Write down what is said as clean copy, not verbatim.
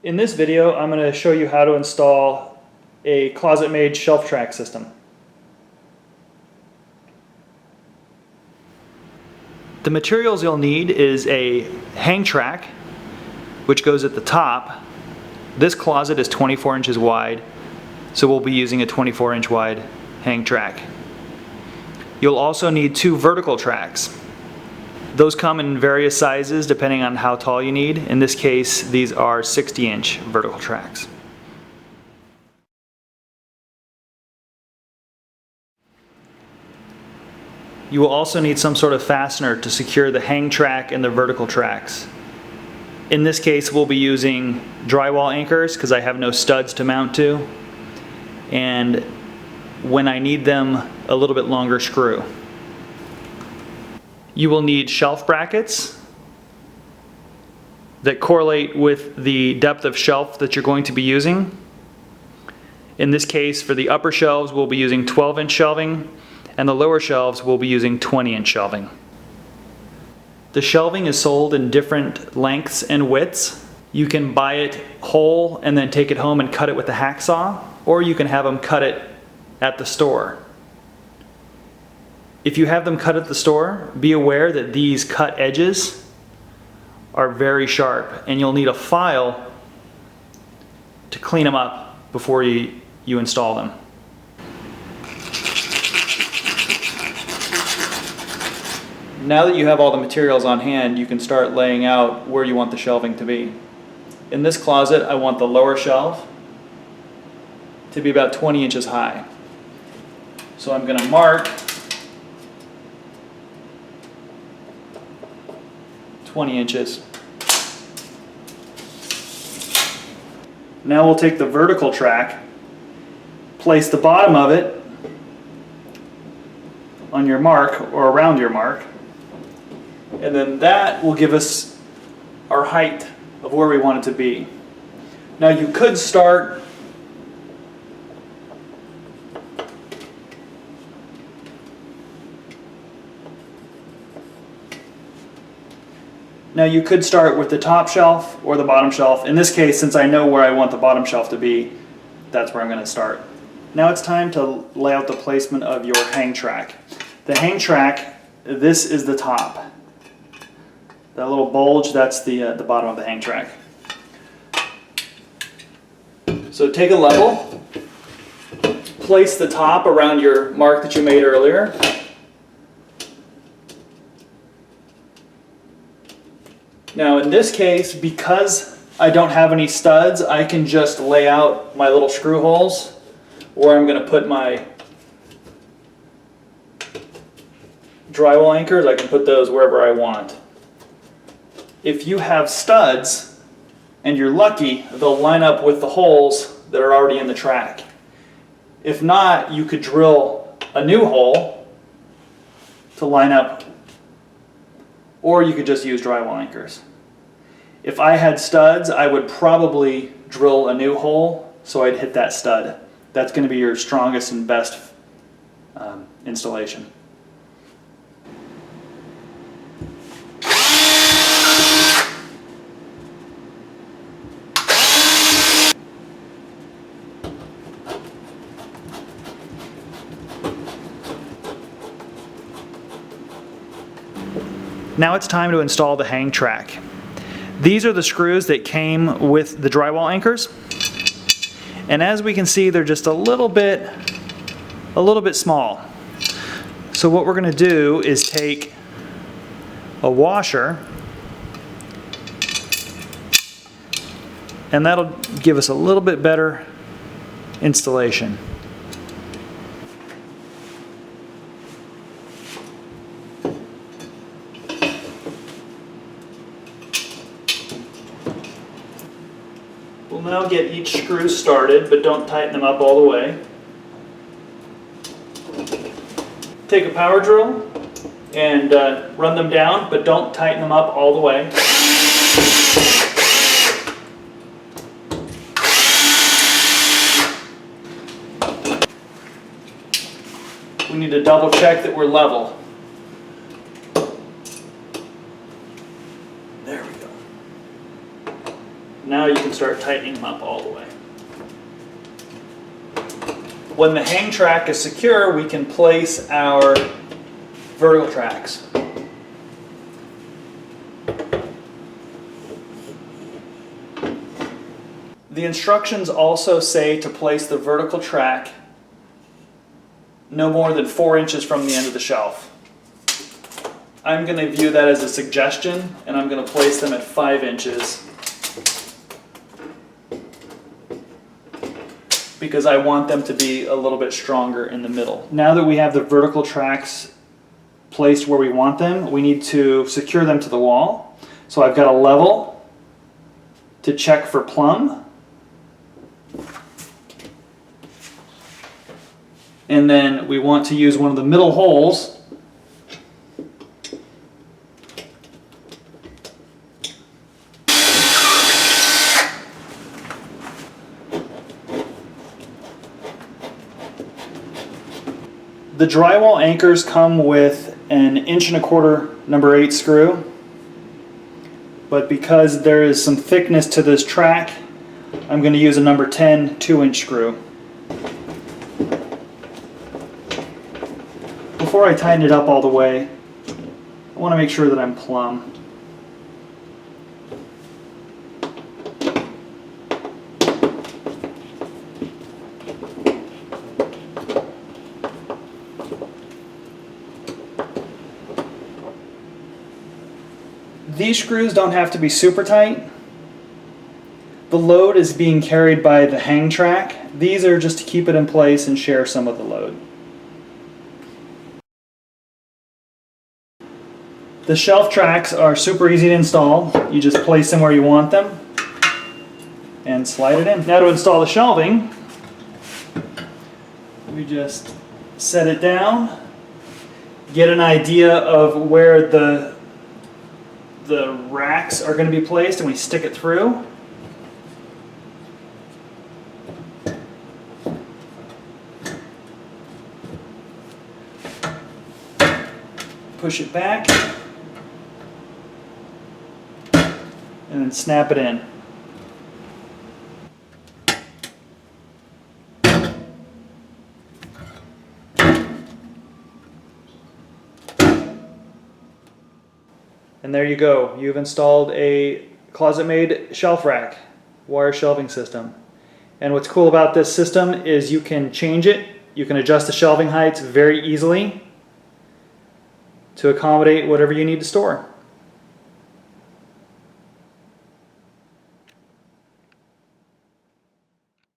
In this video, I'm going to show you how to install a ClosetMaid ShelfTrack system. The materials you'll need is a hang track, which goes at the top. This closet is 24 inches wide, so we'll be using a 24-inch wide hang track. You'll also need two vertical tracks. Those come in various sizes depending on how tall you need. In this case, these are 60-inch vertical tracks. You will also need some sort of fastener to secure the hang track and the vertical tracks. In this case, we'll be using drywall anchors because I have no studs to mount to, and when I need them, a little bit longer screw. You will need shelf brackets that correlate with the depth of shelf that you're going to be using. In this case, for the upper shelves, we'll be using 12-inch shelving, and the lower shelves we'll be using 20-inch shelving. The shelving is sold in different lengths and widths. You can buy it whole and then take it home and cut it with a hacksaw, or you can have them cut it at the store. If you have them cut at the store, be aware that these cut edges are very sharp, and you'll need a file to clean them up before you install them. Now that you have all the materials on hand, you can start laying out where you want the shelving to be. In this closet, I want the lower shelf to be about 20 inches high. So I'm going to mark 20 inches. Now we'll take the vertical track, place the bottom of it on your mark or around your mark, and then that will give us our height of where we want it to be. Now you could start with the top shelf or the bottom shelf. In this case, since I know where I want the bottom shelf to be, that's where I'm going to start. Now it's time to lay out the placement of your hang track. The hang track, this is the top. That little bulge, that's the bottom of the hang track. So take a level, place the top around your mark that you made earlier. Now in this case, because I don't have any studs, I can just lay out my little screw holes where I'm going to put my drywall anchors. I can put those wherever I want. If you have studs and you're lucky, they'll line up with the holes that are already in the track. If not, you could drill a new hole to line up, or you could just use drywall anchors. If I had studs, I would probably drill a new hole so I'd hit that stud. That's going to be your strongest and best installation. Now it's time to install the hang track. These are the screws that came with the drywall anchors, and as we can see, they're just a little bit small. So what we're going to do is take a washer, and that'll give us a little bit better installation. We'll now get each screw started, but don't tighten them up all the way. Take a power drill and run them down, but don't tighten them up all the way. We need to double check that we're level. There we go. Now you can start tightening them up all the way. When the hang track is secure, we can place our vertical tracks. The instructions also say to place the vertical track no more than 4 inches from the end of the shelf. I'm going to view that as a suggestion, and I'm going to place them at 5 inches because I want them to be a little bit stronger in the middle. Now that we have the vertical tracks placed where we want them, we need to secure them to the wall. So I've got a level to check for plumb. And then we want to use one of the middle holes The drywall anchors come with an 1¼ inch number 8 screw, but because there is some thickness to this track, I'm going to use a number 10 2-inch screw. Before I tighten it up all the way, I want to make sure that I'm plumb. These screws don't have to be super tight. The load is being carried by the hang track. These are just to keep it in place and share some of the load. The shelf tracks are super easy to install. You just place them where you want them and slide it in. Now to install the shelving, we just set it down, get an idea of where the racks are going to be placed, and we stick it through. Push it back and then snap it in. And there you go. You've installed a ClosetMaid shelf rack wire shelving system. And what's cool about this system is you can change it. You can adjust the shelving heights very easily to accommodate whatever you need to store.